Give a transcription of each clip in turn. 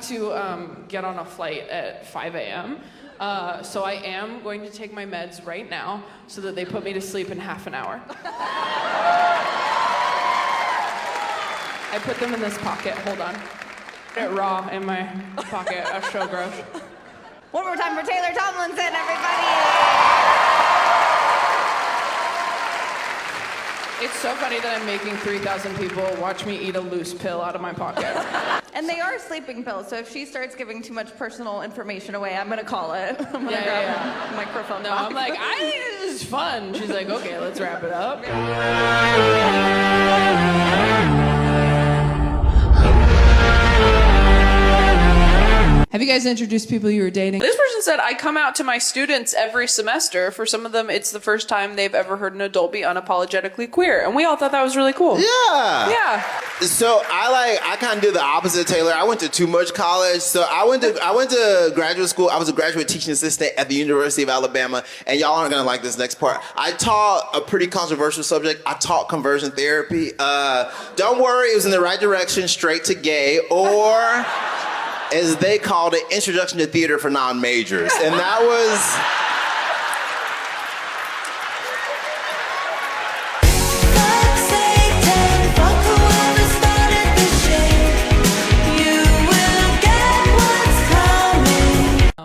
to get on a flight at 5 a.m., so I am going to take my meds right now so that they put me to sleep in half an hour. I put them in this pocket. Hold on. They're raw in my pocket. That's so gross. One more time for Taylor Tomlinson, everybody. It's so funny that I'm making 3,000 people watch me eat a loose pill out of my pocket. And they are sleeping pills, so if she starts giving too much personal information away, I'm gonna call it. I'm gonna grab a microphone. No, I'm like, this is fun. She's like, okay, let's wrap it up. Have you guys introduced people you were dating? This person said, I come out to my students every semester. For some of them, it's the first time they've ever heard an adult be unapologetically queer. And we all thought that was really cool. Yeah. Yeah. So I kind of do the opposite, Taylor. I went to too much college. So I went to graduate school. I was a graduate teaching assistant at the University of Alabama. And y'all aren't going to like this next part. I taught a pretty controversial subject. I taught conversion therapy. Don't worry, it was in the right direction, straight to gay, or as they called it, introduction to theater for non-majors. And that was...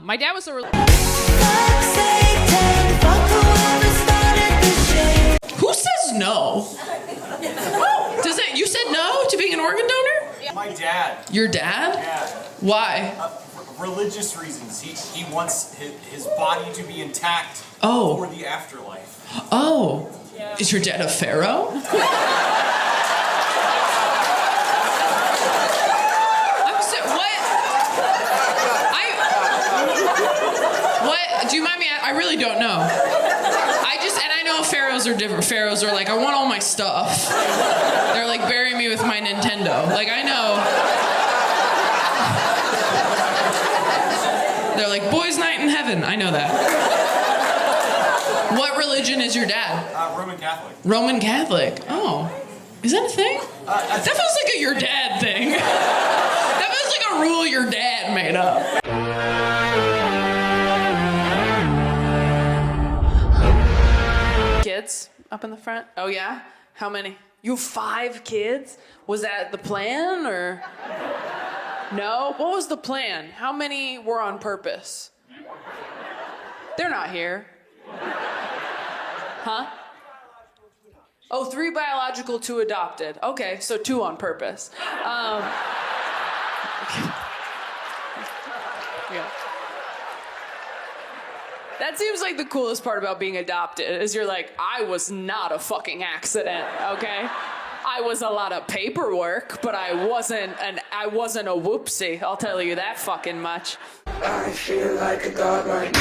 My dad was a Who says no? Does it? You said no to being an organ donor? My dad. Your dad? Yeah. Why? Religious reasons. He wants his body to be intact for the afterlife. Oh. Yeah. Is your dad a pharaoh? What? Do you mind me? I really don't know. I know pharaohs are different. Pharaohs are like, I want all my stuff. They're like, bury me with my Nintendo. Like, I know. They're like, boys' night in heaven. I know that. What religion is your dad? Roman Catholic. Roman Catholic. Oh. Is that a thing? That feels like a your dad thing. That feels like a rule your dad made up. Kids up in the front? Oh yeah? How many? You have 5 kids? Was that the plan or? No? What was the plan? How many were on purpose? They're not here. Huh? Oh, 3 biological, 2 adopted. Okay, so 2 on purpose. Yeah. That seems like the coolest part about being adopted, is you're like, I was not a fucking accident, okay? I was a lot of paperwork, but I wasn't a whoopsie, I'll tell you that fucking much. I feel like a god right now.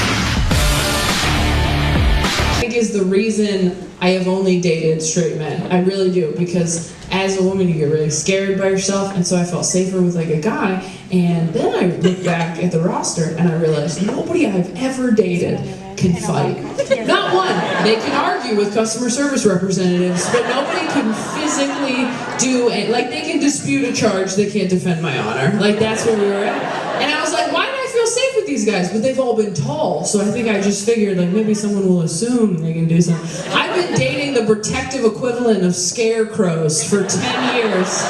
I think is the reason I have only dated straight men. I really do, because as a woman you get really scared by yourself, and so I felt safer with like a guy. And then I look back at the roster and I realized nobody I've ever dated can fight. Not one. They can argue with customer service representatives, but nobody can physically do it. Like, they can dispute a charge, they can't defend my honor. Like, that's where we were at. And I was like, why do I feel safe with these guys? But they've all been tall, so I think I just figured, like, maybe someone will assume they can do something. I've been dating the protective equivalent of scarecrows for 10 years.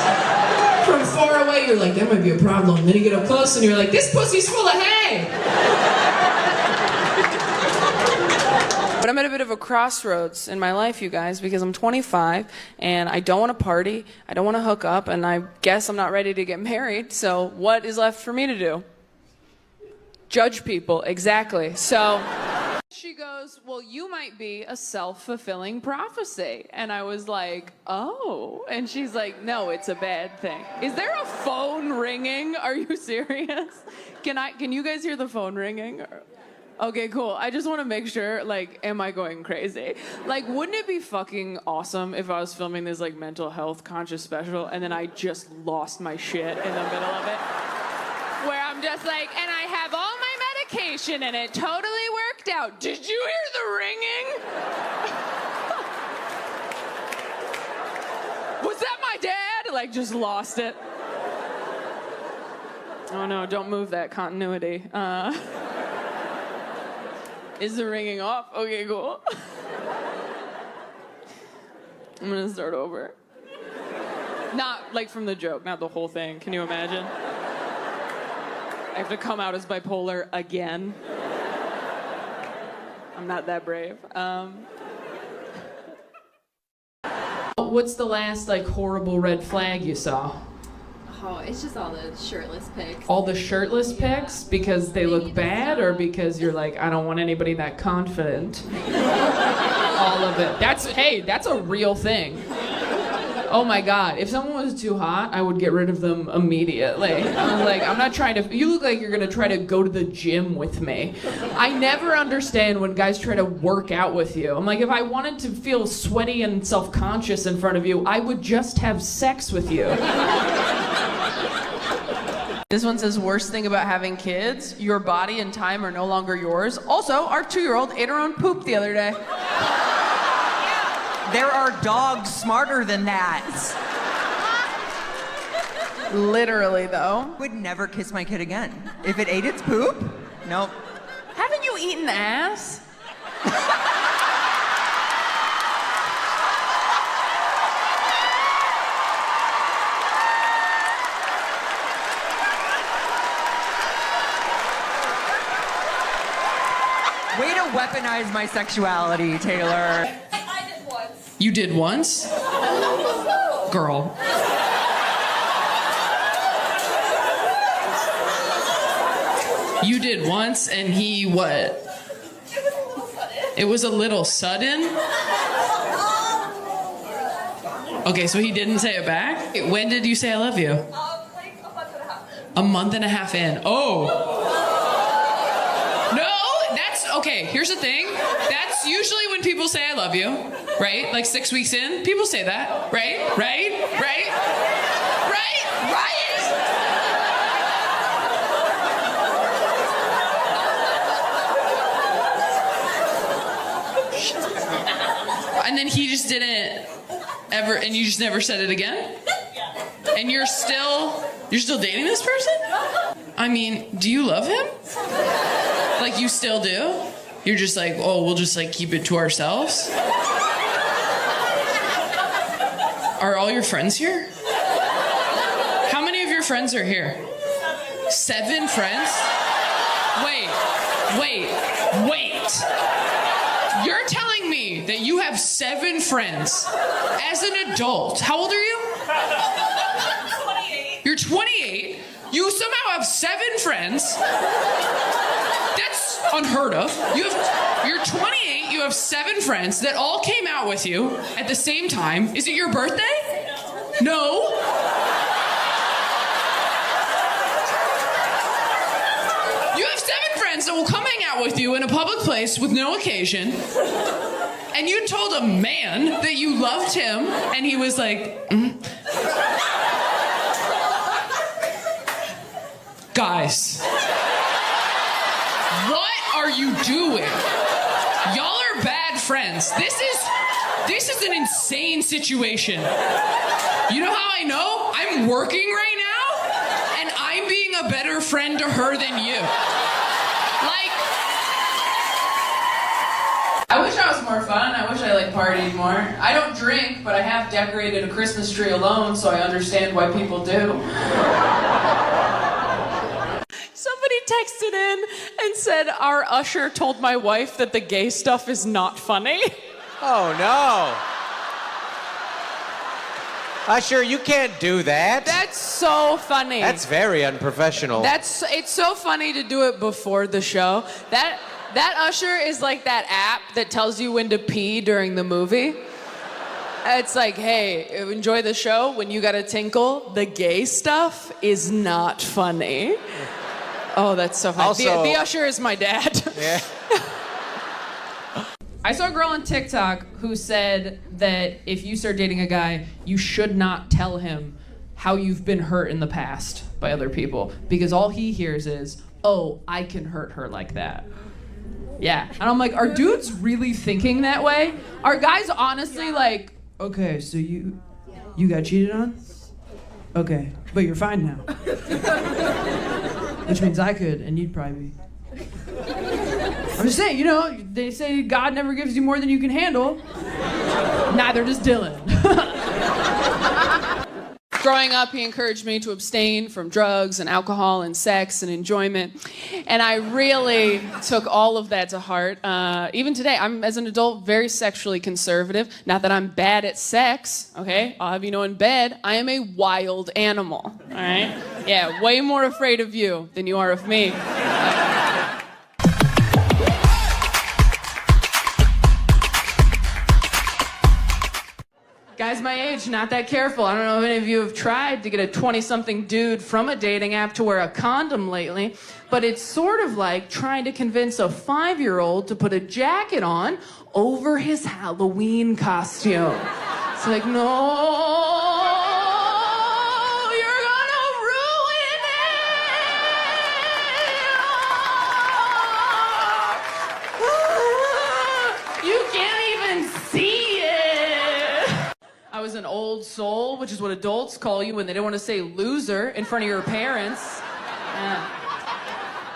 From far away, you're like, that might be a problem. Then you get up close and you're like, this pussy's full of hay! But I'm at a bit of a crossroads in my life, you guys, because I'm 25 and I don't want to party, I don't want to hook up, and I guess I'm not ready to get married, so what is left for me to do? Judge people, exactly. So she goes, well, you might be a self-fulfilling prophecy. And I was like, oh. And she's like, no, it's a bad thing. Is there a phone ringing? Are you serious? Can you guys hear the phone ringing? Okay, cool. I just want to make sure, like, am I going crazy? Like, wouldn't it be fucking awesome if I was filming this, like, mental health conscious special and then I just lost my shit in the middle of it? Where I'm just like, and I have all my medication and it totally worked out. Did you hear the ringing? Was that my dad? Like, just lost it. Oh no, don't move that continuity. Is the ringing off? Okay, cool. I'm gonna start over. Not like from the joke, not the whole thing. Can you imagine? I have to come out as bipolar again. I'm not that brave. What's the last like horrible red flag you saw? Oh, it's just all the shirtless pics. All the shirtless pics because they look bad, or because you're like, I don't want anybody that confident? All of it. That's a real thing. Oh my God, if someone was too hot, I would get rid of them immediately. I was like, I'm not trying to, you look like you're gonna try to go to the gym with me. I never understand when guys try to work out with you. I'm like, if I wanted to feel sweaty and self-conscious in front of you, I would just have sex with you. This one says, worst thing about having kids, your body and time are no longer yours. Also, our 2-year-old ate her own poop the other day. There are dogs smarter than that. Literally, though. Would never kiss my kid again. If it ate its poop, nope. Haven't you eaten ass? Way to weaponize my sexuality, Taylor. I did once. You did once? Girl. You did once, and he what? It was a little sudden? Okay, so he didn't say it back? When did you say I love you? Like a month and a half in. A month and a half in. Oh. No, that's, okay, here's the thing. That's usually when people say I love you, right? Like 6 weeks in, people say that, right? Right? Right? Right? Right? And then he just didn't ever, and you just never said it again? And you're still dating this person? I mean, do you love him? Like you still do? You're just like, oh, we'll just like keep it to ourselves? Are all your friends here? How many of your friends are here? 7 friends? Wait. You're telling me that you have 7 friends as an adult. How old are you? 28. You're 28. You somehow have 7 friends. That's unheard of. You're 28. You have 7 friends that all came out with you at the same time. Is it your birthday? No. You have 7 friends that will come hang out with you in a public place with no occasion. And you told a man that you loved him, and he was like, Guys, what are you doing? Y'all are bad friends. This is an insane situation. You know how I know? I'm working right now, and I'm being a better friend to her than you. I wish I was more fun. I wish I partied more. I don't drink, but I have decorated a Christmas tree alone, so I understand why people do. Somebody texted in and said, our usher told my wife that the gay stuff is not funny. Oh, no. Usher, you can't do that. That's so funny. That's very unprofessional. It's so funny to do it before the show. That usher is like that app that tells you when to pee during the movie. It's like, hey, enjoy the show. When you gotta tinkle, the gay stuff is not funny. Oh, that's so funny. Also, the usher is my dad. Yeah. I saw a girl on TikTok who said that if you start dating a guy, you should not tell him how you've been hurt in the past by other people, because all he hears is, oh, I can hurt her like that. Yeah. And I'm like, are dudes really thinking that way? Are guys honestly like, okay, so you got cheated on? Okay, but you're fine now. Which means I could, and you'd probably be. I'm just saying, you know, they say God never gives you more than you can handle. Neither does Dylan. Growing up, he encouraged me to abstain from drugs and alcohol and sex and enjoyment. And I really took all of that to heart. Even today, I'm, as an adult, very sexually conservative. Not that I'm bad at sex, okay? I'll have you know in bed, I am a wild animal, all right? Yeah, way more afraid of you than you are of me. Guys my age, not that careful. I don't know if any of you have tried to get a 20-something dude from a dating app to wear a condom lately, but it's sort of like trying to convince a 5-year-old to put a jacket on over his Halloween costume. It's like, no, you're gonna ruin it. You can't even see it. I was an old soul, which is what adults call you when they don't want to say loser in front of your parents. Yeah.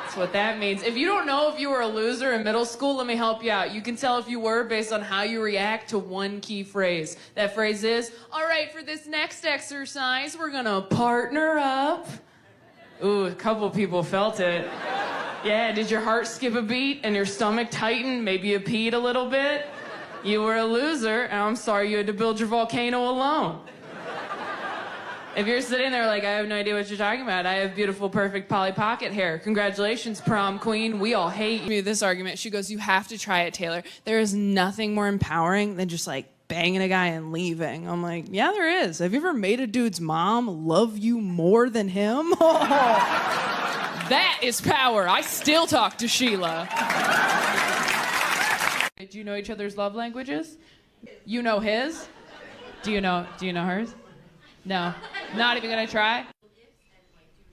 That's what that means. If you don't know if you were a loser in middle school, let me help you out. You can tell if you were based on how you react to one key phrase. That phrase is, all right, for this next exercise, we're gonna partner up. Ooh, a couple people felt it. Yeah, did your heart skip a beat and your stomach tighten? Maybe you peed a little bit? You were a loser, and I'm sorry you had to build your volcano alone. If you're sitting there like, I have no idea what you're talking about, I have beautiful, perfect Polly Pocket hair. Congratulations, prom queen. We all hate you. This argument, she goes, you have to try it, Taylor. There is nothing more empowering than just like banging a guy and leaving. I'm like, yeah, there is. Have you ever made a dude's mom love you more than him? Oh, that is power. I still talk to Sheila. Do you know each other's love languages? You know his? Do you know hers? No. Not even gonna try?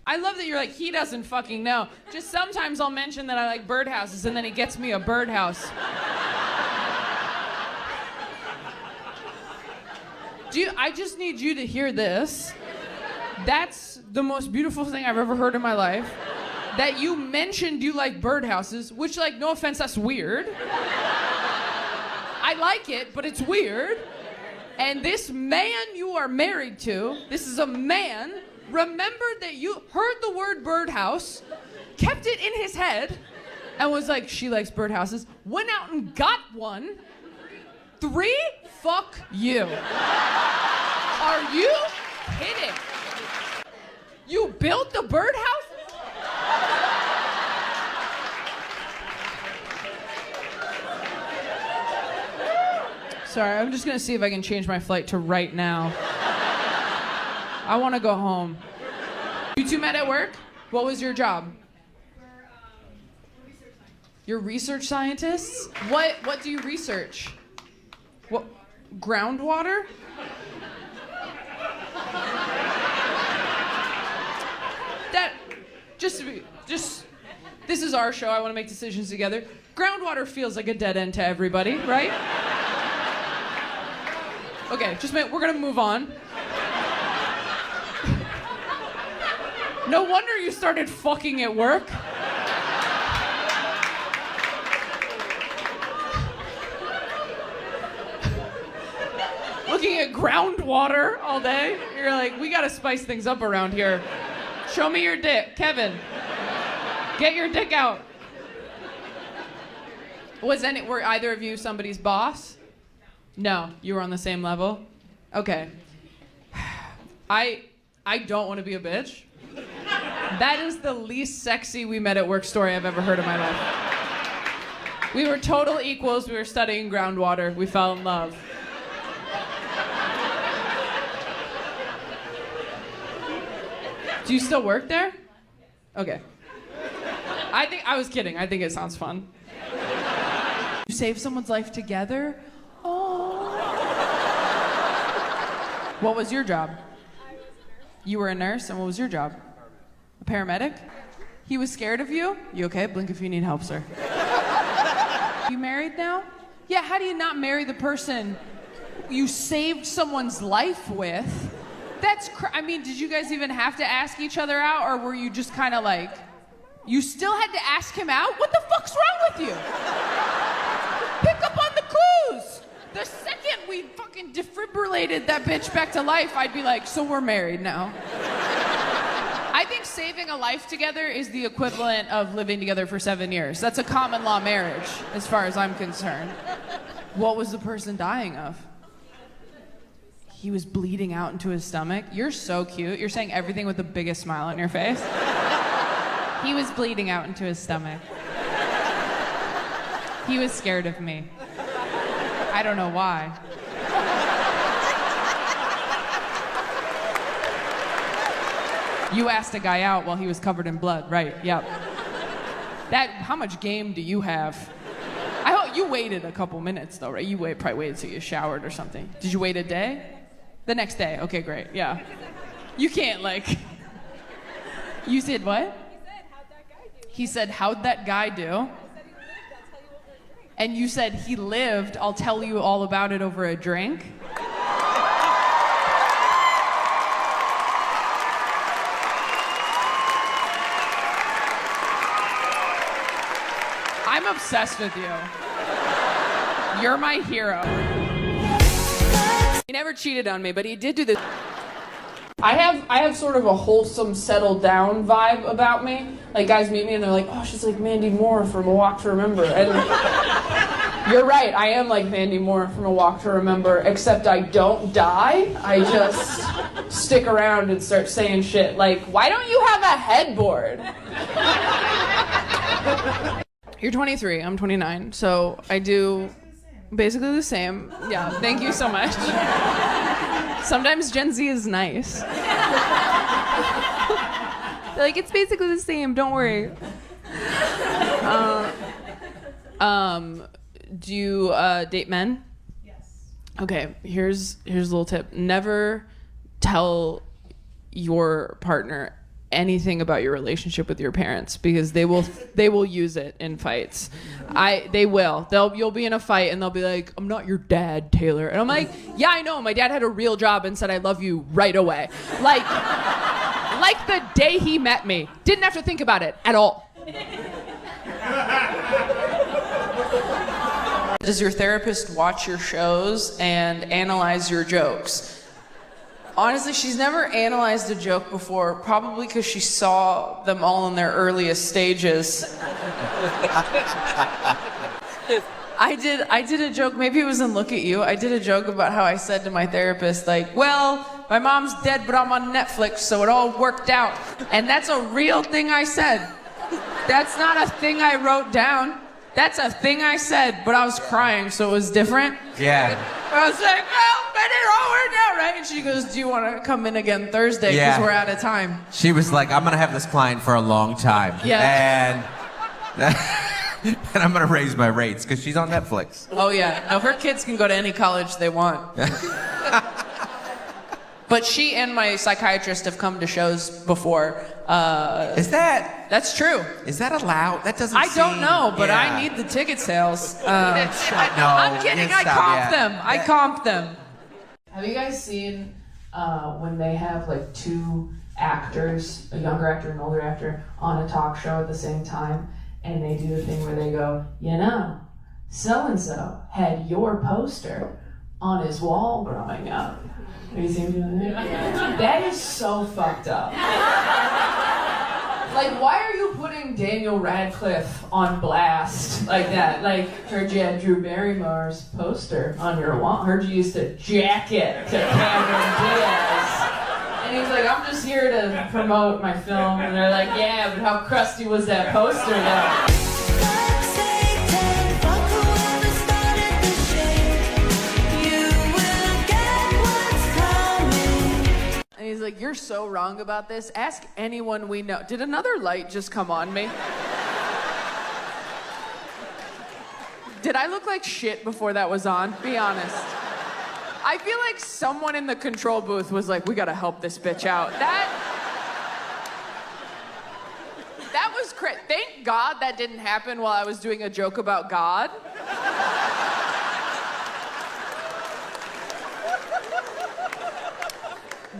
I love that you're like, he doesn't fucking know. Just sometimes I'll mention that I like birdhouses and then he gets me a birdhouse. I just need you to hear this. That's the most beautiful thing I've ever heard in my life. That you mentioned you like birdhouses, which, like, no offense, that's weird. I like it, but it's weird. And this man you are married to, this is a man, remembered that you heard the word birdhouse, kept it in his head, and was like, she likes birdhouses, went out and got one. 3? Fuck you. Are you kidding? You built the birdhouse? Sorry, I'm just gonna see if I can change my flight to right now. I wanna go home. You two met at work? What was your job? You're research scientists? What do you research? What, groundwater? This is our show, I wanna make decisions together. Groundwater feels like a dead end to everybody, right? Okay, just a minute, we're gonna move on. No wonder you started fucking at work. Looking at groundwater all day. You're like, we gotta spice things up around here. Show me your dick. Kevin, get your dick out. Were either of you somebody's boss? No, you were on the same level? Okay. I don't want to be a bitch. That is the least sexy we met at work story I've ever heard in my life. We were total equals. We were studying groundwater. We fell in love. Do you still work there? Okay. I was kidding. I think it sounds fun. You save someone's life together? Oh. What was your job? You were a nurse, and what was your job? A paramedic? He was scared of you? You okay? Blink if you need help, sir. You married now? Yeah, how do you not marry the person you saved someone's life with? I mean, did you guys even have to ask each other out, or were you just kind of like, you still had to ask him out? What the fuck's wrong with you? Pick up on the clues. The second we fucking defibrillated that bitch back to life, I'd be like, so we're married now. I think saving a life together is the equivalent of living together for 7 years. That's a common law marriage, as far as I'm concerned. What was the person dying of? He was bleeding out into his stomach. You're so cute. You're saying everything with the biggest smile on your face. He was bleeding out into his stomach. He was scared of me. I don't know why. You asked a guy out while he was covered in blood, right? Yep. How much game do you have? I hope you waited a couple minutes though, right? You probably waited till you showered or something. Did you wait a day? The next day. Okay, great. Yeah. You can't You said what? He said, how'd that guy do? And you said he lived. I'll tell you all about it over a drink. I'm obsessed with you. You're my hero. He never cheated on me, but he did do this. I have sort of a wholesome, settled down vibe about me. Like, guys meet me and they're like, oh, she's like Mandy Moore from A Walk to Remember. And you're right, I am like Mandy Moore from A Walk to Remember, except I don't die. I just stick around and start saying shit like, why don't you have a headboard? You're 23, I'm 29, so I do basically the same. Yeah, thank you so much. Sometimes Gen Z is nice. They're like, it's basically the same, don't worry. Do you date men? Yes. Okay, here's a little tip. Never tell your partner anything about your relationship with your parents, because they will use it in fights. You'll be in a fight and they'll be like, I'm not your dad, Taylor. And I'm like, yeah, I know, my dad had a real job and said I love you right away. Like the day he met me. Didn't have to think about it at all. Does your therapist watch your shows and analyze your jokes? Honestly, she's never analyzed a joke before, probably because she saw them all in their earliest stages. I did a joke, maybe it was in Look at You. I did a joke about how I said to my therapist, like, well, my mom's dead, but I'm on Netflix, so it all worked out. And that's a real thing I said. That's not a thing I wrote down. That's a thing I said, but I was crying, so it was different. Yeah. I was like, well, but it all worked out, right? And she goes, do you want to come in again Thursday? Because we're out of time. She was like, I'm going to have this client for a long time. Yeah. And I'm going to raise my rates because she's on Netflix. Oh, yeah. Now, her kids can go to any college they want. But she and my psychiatrist have come to shows before. That's true. Is that allowed? That doesn't I don't know, but I need the ticket sales. No, I'm kidding. I comp them. Yeah. I comp them. Have you guys seen when they have like two actors, a younger actor and an older actor, on a talk show at the same time, and they do the thing where they go, you know, so-and-so had your poster on his wall growing up. Have you seen doing that? Yeah. That is so fucked up. Like, why are you putting Daniel Radcliffe on blast like that? Like, heard you had Drew Barrymore's poster on your wall. Heard you used to jack it to Cameron Diaz. And he's like, I'm just here to promote my film. And they're like, yeah, but how crusty was that poster though? And he's like, you're so wrong about this. Ask anyone we know. Did another light just come on me? Did I look like shit before that was on? Be honest. I feel like someone in the control booth was like, we gotta help this bitch out. That was crazy. Thank God that didn't happen while I was doing a joke about God.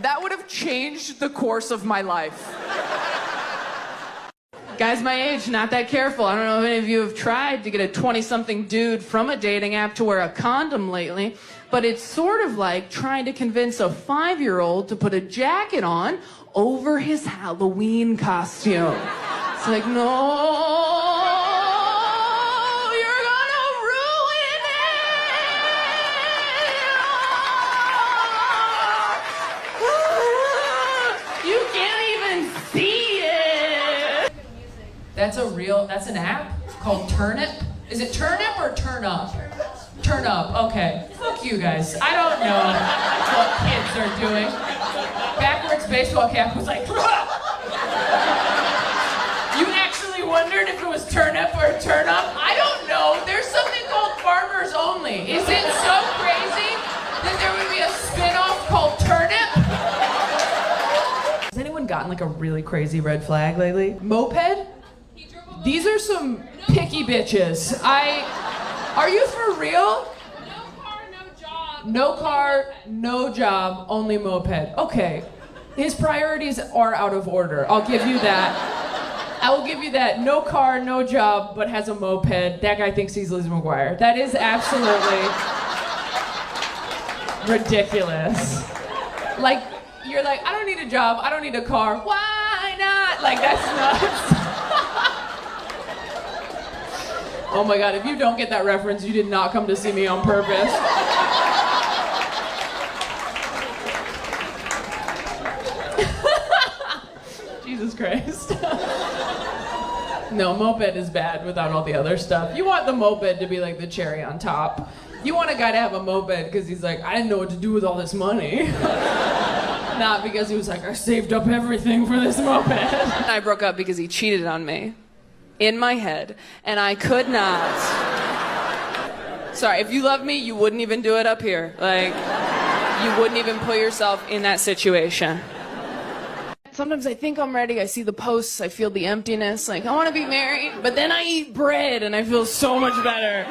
That would have changed the course of my life. Guys my age, not that careful. I don't know if any of you have tried to get a 20-something dude from a dating app to wear a condom lately, but it's sort of like trying to convince a 5-year-old to put a jacket on over his Halloween costume. It's like, no, you're gonna ruin it! You can't even see it! That's an app called Turnip? Is it Turnip or Turn Up? Turn Up, okay. Fuck you guys. I don't know what kids are doing. Backwards baseball cap was like, you actually wondered if it was Turn Up or Turn Up? I don't know. There's something called Farmers Only. Is it so crazy that there would be a spin-off called Turnip? Has anyone gotten like a really crazy red flag lately? Moped? These are some picky bitches. Are you for real? No car, no job. No car, no job, only moped. Okay. His priorities are out of order. I'll give you that. I will give you that. No car, no job, but has a moped. That guy thinks he's Liz McGuire. That is absolutely ridiculous. Like, you're like, I don't need a job, I don't need a car. Why not? Like, that's nuts. Oh my God, if you don't get that reference, you did not come to see me on purpose. Jesus Christ. No, moped is bad without all the other stuff. You want the moped to be like the cherry on top. You want a guy to have a moped because he's like, I didn't know what to do with all this money. Not because he was like, I saved up everything for this moped. I broke up because he cheated on me. In my head, and I could not. Sorry, if you loved me, you wouldn't even do it up here. Like, you wouldn't even put yourself in that situation. Sometimes I think I'm ready, I see the posts, I feel the emptiness, like, I want to be married, but then I eat bread and I feel so much better.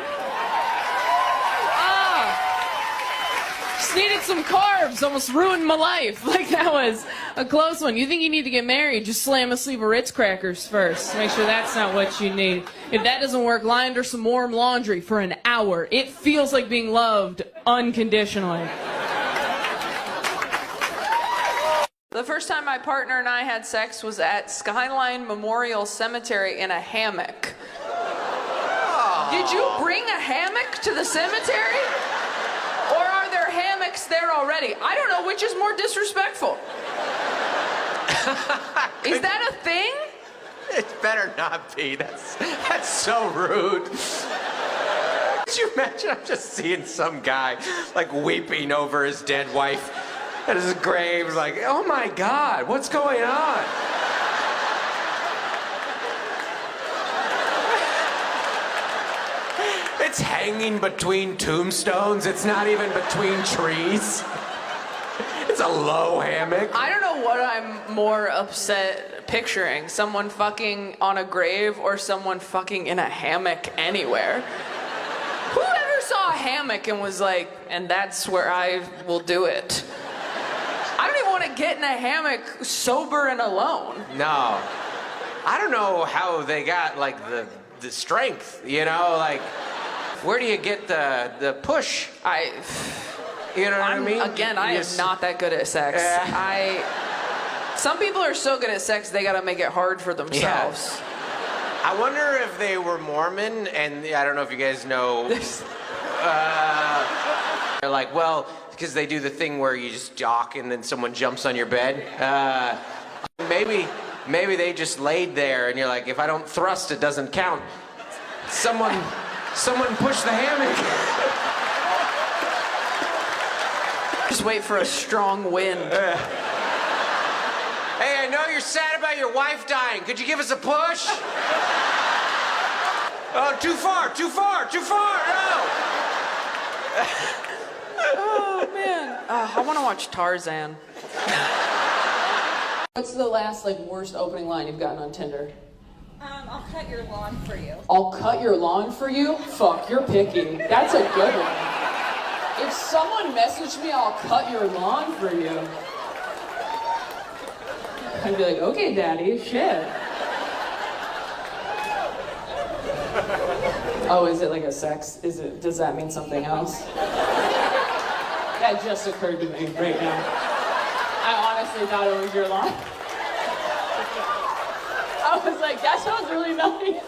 Just needed some carbs, almost ruined my life. Like, that was a close one. You think you need to get married, just slam a sleeve of Ritz crackers first. Make sure that's not what you need. If that doesn't work, lie under some warm laundry for an hour. It feels like being loved unconditionally. The first time my partner and I had sex was at Skyline Memorial Cemetery in a hammock. Did you bring a hammock to the cemetery? Or are there hammocks there already? I don't know which is more disrespectful. Is that a thing? It better not be. That's so rude. Could you imagine? I'm just seeing some guy like weeping over his dead wife at his grave, like, oh my God, what's going on? It's hanging between tombstones. It's not even between trees. It's a low hammock. I don't know what I'm more upset picturing. Someone fucking on a grave or someone fucking in a hammock anywhere. Who ever saw a hammock and was like, and that's where I will do it? I don't even want to get in a hammock sober and alone. No. I don't know how they got, like, the strength, you know? Like, where do you get the push? You know what I mean? Again, I am not that good at sex. Some people are so good at sex, they gotta make it hard for themselves. Yeah. I wonder if they were Mormon, and I don't know if you guys know. They're like, well, because they do the thing where you just jock and then someone jumps on your bed. Maybe they just laid there, and you're like, if I don't thrust, it doesn't count. Someone push the hammock. Just wait for a strong wind. Hey, I know you're sad about your wife dying. Could you give us a push? Oh, too far, no! Oh, man. I want to watch Tarzan. What's the last, worst opening line you've gotten on Tinder? I'll cut your lawn for you. I'll cut your lawn for you? Fuck, you're picky. That's a good one. If someone messaged me, I'll cut your lawn for you. I'd be like, okay, daddy, shit. Oh, is it like a sex? Does that mean something else? That just occurred to me right now. I honestly thought it was your line. I was like, that sounds really nice.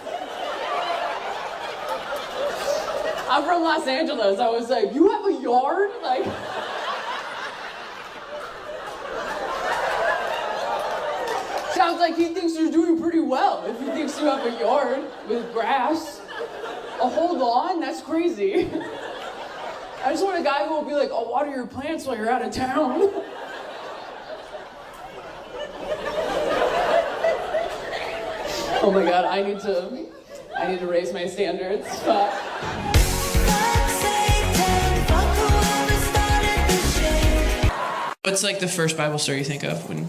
I'm from Los Angeles. I was like, you have a yard? Like, sounds like he thinks you're doing pretty well if he thinks you have a yard with grass. A whole lawn? That's crazy. I just want a guy who will be like, I'll water your plants while you're out of town. Oh my God, I need to raise my standards. What's like the first Bible story you think of when?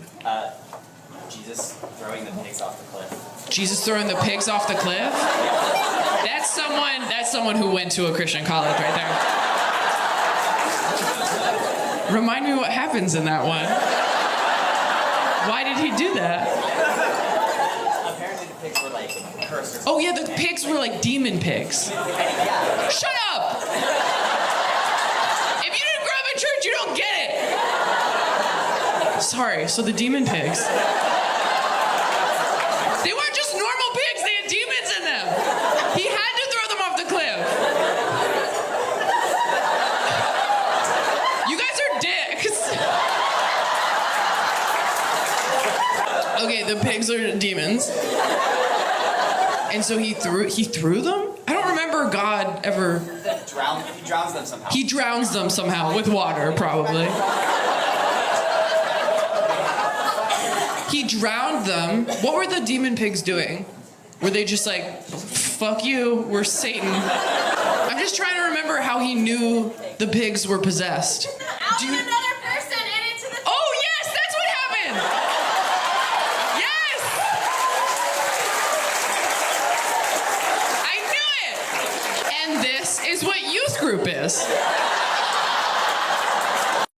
Jesus throwing the pigs off the cliff. Jesus throwing the pigs off the cliff? That's someone who went to a Christian college right there. Remind me what happens in that one. Why did he do that? Apparently the pigs were like cursed or something. Oh yeah, the pigs were like demon pigs. Yeah. Shut up! If you didn't grow up in church, you don't get it. Sorry, so the demon pigs. They weren't just normal pigs, they had demons in them. He had to throw them off the cliff. You guys are dicks. Okay, the pigs are demons. And so he threw them? I don't remember God ever... He drowns them somehow. He drowns them somehow with water, probably. He drowned them. What were the demon pigs doing? Were they just like, fuck you, we're Satan? I'm just trying to remember how he knew the pigs were possessed. Out with another person and into the... Oh, yes, that's what happened! Yes! I knew it! And this is what youth group is. Have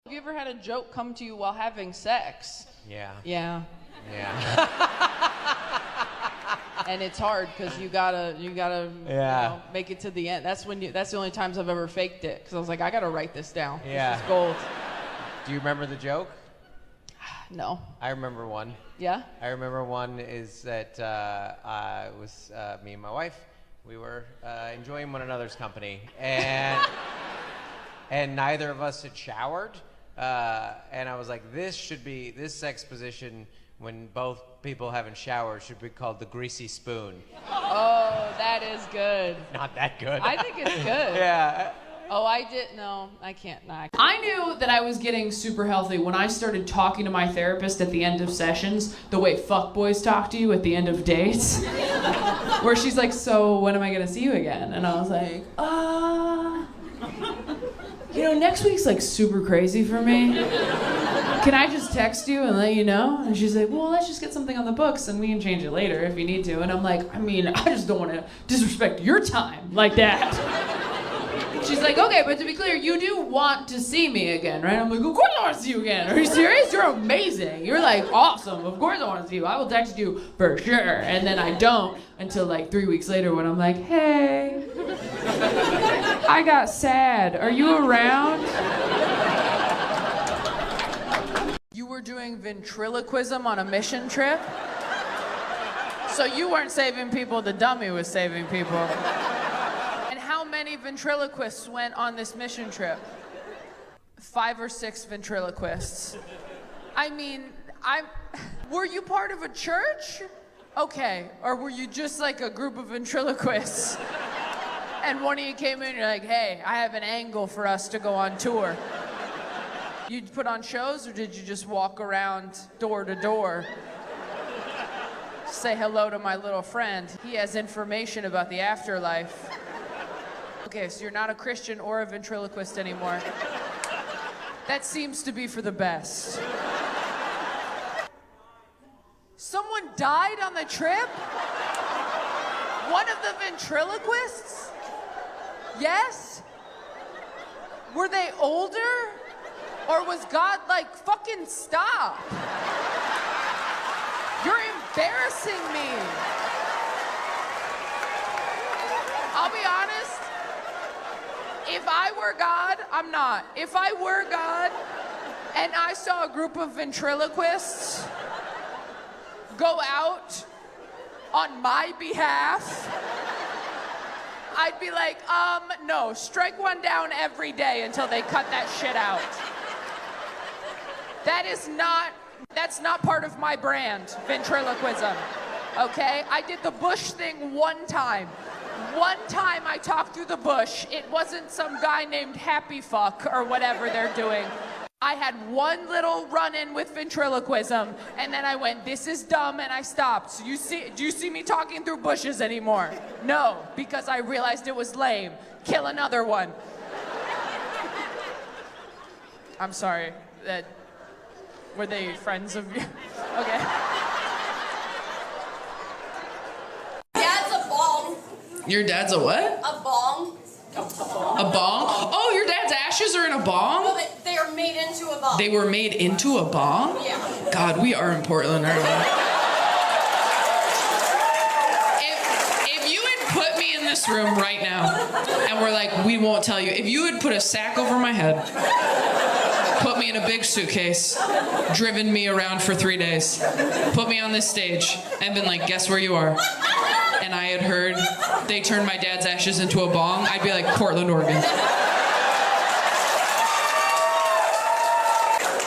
you ever had a joke come to you while having sex? Yeah. Yeah. Yeah. And it's hard because you gotta Yeah. make it to the end. That's the only times I've ever faked it because I was like, I gotta write this down. Yeah. This is gold. Do you remember the joke? No. I remember one. Yeah? I remember one is that it was me and my wife. We were enjoying one another's company, and and neither of us had showered. And I was like, this sex position, when both people haven't showered, should be called the greasy spoon. Oh, that is good. Not that good. I think it's good. Yeah. Oh, I can't. No, I knew that I was getting super healthy when I started talking to my therapist at the end of sessions, the way fuckboys talk to you at the end of dates. Where she's like, so when am I gonna see you again? And I was like, next week's like super crazy for me. Can I just text you and let you know? And she's like, well, let's just get something on the books and we can change it later if you need to. And I'm like, I just don't want to disrespect your time like that. She's like, okay, but to be clear, you do want to see me again, right? I'm like, of course I want to see you again. Are you serious? You're amazing. You're like awesome. Of course I want to see you. I will text you for sure. And then I don't until like 3 weeks later when I'm like, hey, I got sad. Are you around? You were doing ventriloquism on a mission trip? So you weren't saving people, the dummy was saving people. And how many ventriloquists went on this mission trip? 5 or 6 ventriloquists. Were you part of a church? Okay, or were you just like a group of ventriloquists? And one of you came in and you're like, hey, I have an angle for us to go on tour. You put on shows or did you just walk around door to door? Say hello to my little friend. He has information about the afterlife. Okay, so you're not a Christian or a ventriloquist anymore. That seems to be for the best. Someone died on the trip? One of the ventriloquists? Yes? Were they older? Or was God like, fucking stop? embarrassing me. I'll be honest. If I were God, I'm not. If I were God and I saw a group of ventriloquists go out on my behalf, I'd be like, no, strike one down every day until they cut that shit out. That's not part of my brand, ventriloquism, okay? I did the bush thing one time. One time I talked through the bush. It wasn't some guy named Happy Fuck or whatever they're doing. I had one little run-in with ventriloquism, and then I went, this is dumb, and I stopped. So do you see me talking through bushes anymore? No, because I realized it was lame. Kill another one. I'm sorry. Were they friends of you? Okay. Dad's a bong. Your dad's a what? A bong. A bong? Oh, your dad's ashes are in a bong? No, they are made into a bong. They were made into a bong? Yeah. God, we are in Portland, aren't we? If you had put me in this room right now, and we're like, we won't tell you. If you had put a sack over my head, put me in a big suitcase, driven me around for 3 days, put me on this stage, and been like, guess where you are? And I had heard they turned my dad's ashes into a bong, I'd be like, Portland, Oregon.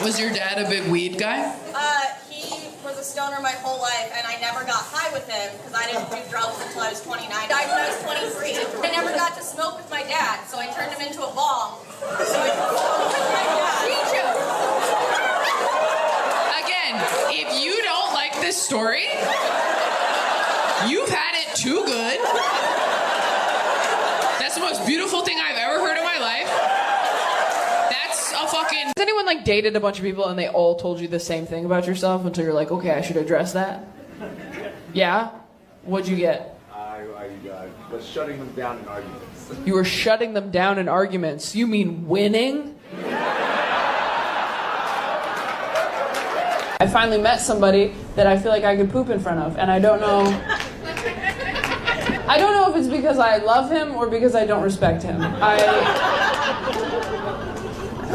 Was your dad a big weed guy? He was a stoner my whole life, and I never got high with him because I didn't do drugs until I was 29. I died when I was 23. I never got to smoke with my dad, so I turned him into a bong. So I could smoke with my dad. Again, if you don't like this story, you've had it too good. That's the most beautiful thing I've ever heard in my life. That's a fucking... Has anyone like dated a bunch of people and they all told you the same thing about yourself until you're like, okay, I should address that? Yeah? What'd you get? I was shutting them down in arguments. You were shutting them down in arguments. You mean winning? I finally met somebody that I feel like I could poop in front of, and I don't know if it's because I love him or because I don't respect him.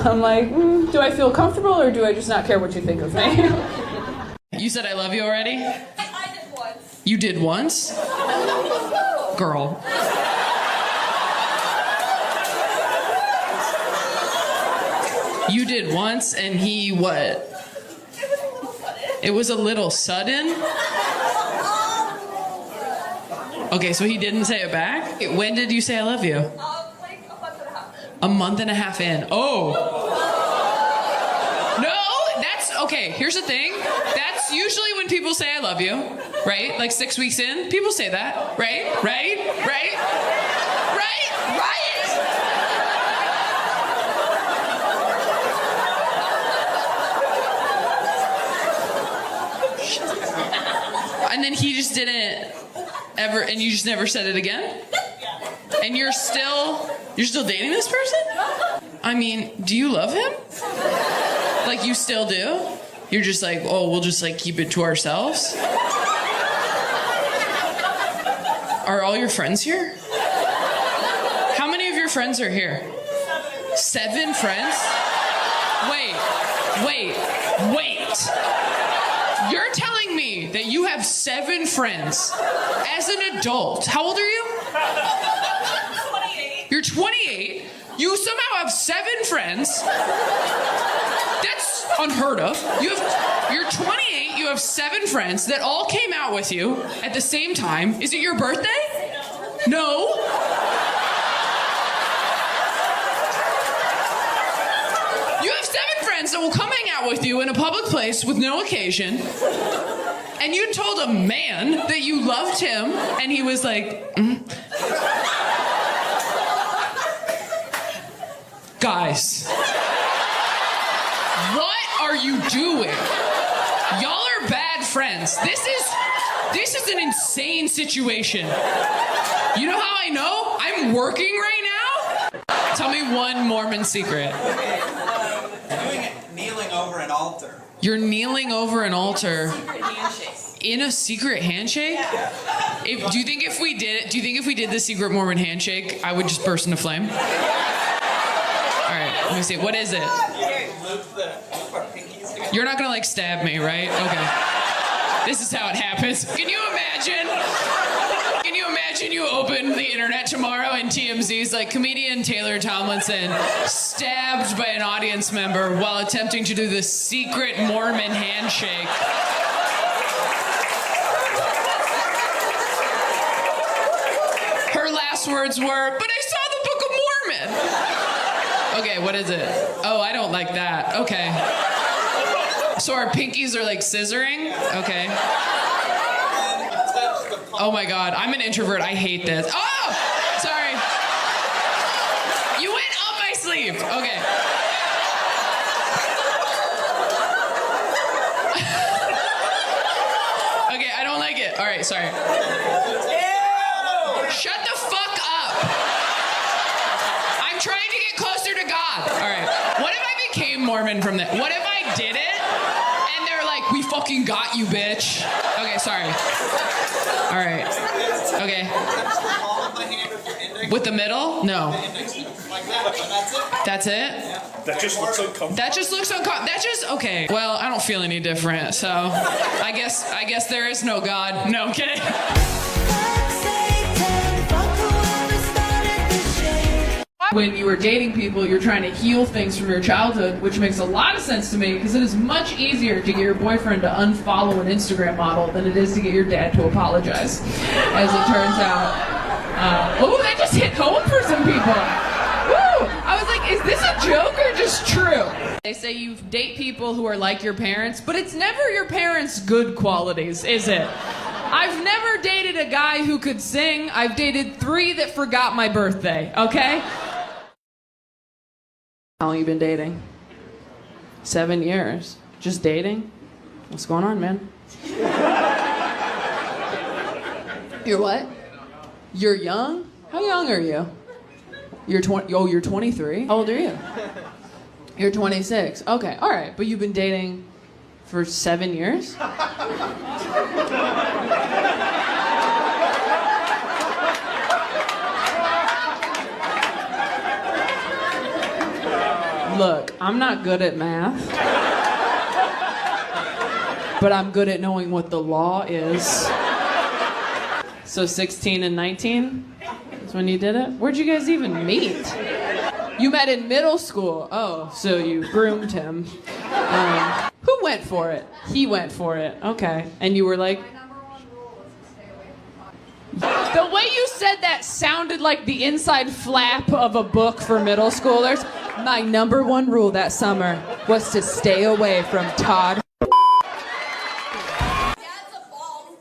I'm like, do I feel comfortable or do I just not care what you think of me? You said I love you already? I did once. You did once? Girl. You did once and he what? It was a little sudden? Okay, so he didn't say it back? When did you say I love you? Like a month and a half in. A month and a half in. Oh. No, that's, okay, here's the thing. That's usually when people say I love you, right? Like 6 weeks in, people say that, right? And then he just didn't ever, and you just never said it again? And you're still dating this person? I mean, do you love him? Like you still do? You're just like, oh, we'll just like keep it to ourselves? Are all your friends here? How many of your friends are here? 7 friends? Wait. You're telling me that you have 7 friends as an adult. How old are you? 28. You're 28. You somehow have 7 friends. That's unheard of. You're 28. You have 7 friends that all came out with you at the same time. Is it your birthday? No. You have 7 friends that will come hang out with you in a public place with no occasion. And you told a man that you loved him, and he was like, Guys, what are you doing? Y'all are bad friends. This is an insane situation. You know how I know? I'm working right now? Tell me one Mormon secret. Doing it, kneeling over an altar. You're kneeling over an altar. Secret handshake. In a secret handshake? Do you think if we did the secret Mormon handshake, I would just burst into flame? All right, let me see. What is it? You're not gonna like stab me, right? Okay. This is how it happens. Can you imagine you open the internet tomorrow and TMZ's like comedian Taylor Tomlinson stabbed by an audience member while attempting to do the secret Mormon handshake. Her last words were, "But I saw the Book of Mormon." Okay, what is it? Oh, I don't like that. Okay. So our pinkies are like scissoring? Okay. Oh my God, I'm an introvert. I hate this. Oh, sorry. You went up my sleeve. Okay. Okay, I don't like it. All right, sorry. Shut the fuck up. I'm trying to get closer to God. All right. What if I became Mormon from that? What if I did it? And they're like, "We fucking got you, bitch." Okay, sorry. All right. Okay. With the middle? No. That's it? That just looks uncomfortable. That just looks uncomfortable. That just, okay. Well, I don't feel any different, so I guess there is no God. No, I'm kidding. When you were dating people, you're trying to heal things from your childhood, which makes a lot of sense to me because it is much easier to get your boyfriend to unfollow an Instagram model than it is to get your dad to apologize, as it turns out. Oh, that just hit home for some people. Woo! I was like, is this a joke or just true? They say you date people who are like your parents, but it's never your parents' good qualities, is it? I've never dated a guy who could sing. I've dated 3 that forgot my birthday, okay? How long you been dating? 7 years. Just dating? What's going on, man? You're what? You're young? How young are you? You're 20. Oh, you're 23? How old are you? You're 26. Okay, all right. But you've been dating for 7 years? Look, I'm not good at math, but I'm good at knowing what the law is. So 16 and 19? That's when you did it? Where'd you guys even meet? You met in middle school. Oh, so you groomed him. Who went for it? He went for it. Okay. And you were like... The way you said that sounded like the inside flap of a book for middle schoolers. My number 1 rule that summer was to stay away from Todd. Dad's a bong.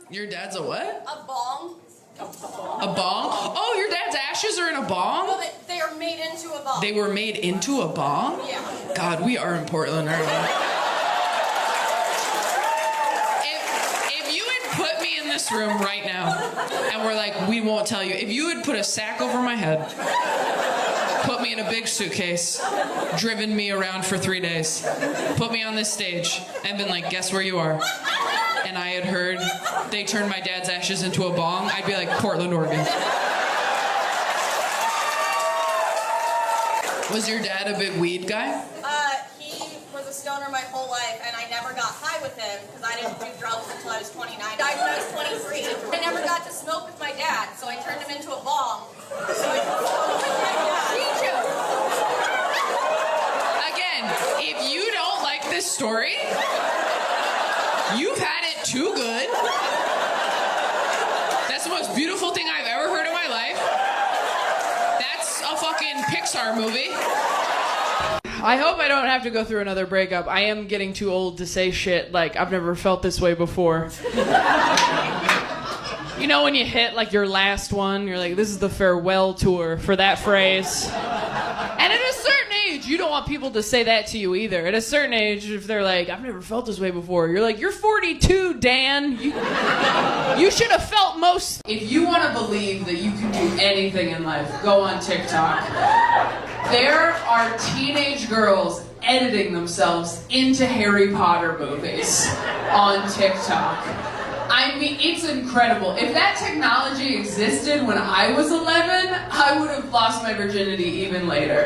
Your dad's a what? A bong. A bong? Oh, your dad's ashes are in a bong? No, they are made into a bong. They were made into a bong? Yeah. God, we are in Portland, aren't we? If you had put me in this room right now, and we're like, we won't tell you. If you had put a sack over my head, put me in a big suitcase, driven me around for 3 days, put me on this stage, and been like, guess where you are? And I had heard they turned my dad's ashes into a bong, I'd be like, Portland, Oregon. Was your dad a big weed guy? He was a stoner my whole life, and I never got high with him because I didn't do drugs until I was 29. I died when I was 23. I never got to smoke with my dad, so I turned him into a bong. So I could smoke with my dad. Again, if you don't like this story, you've had it too good. That's the most beautiful thing I've ever heard in my life. That's a fucking Pixar movie. I hope I don't have to go through another breakup. I am getting too old to say shit like I've never felt this way before. You know when you hit like your last one, you're like, this is the farewell tour for that phrase. And at a certain age, you don't want people to say that to you either. At a certain age, if they're like, I've never felt this way before, you're like, you're 42, Dan. You should have felt most. If you want to believe that you can do anything in life, go on TikTok. There are teenage girls editing themselves into Harry Potter movies on TikTok. I mean, it's incredible. If that technology existed when I was 11, I would have lost my virginity even later.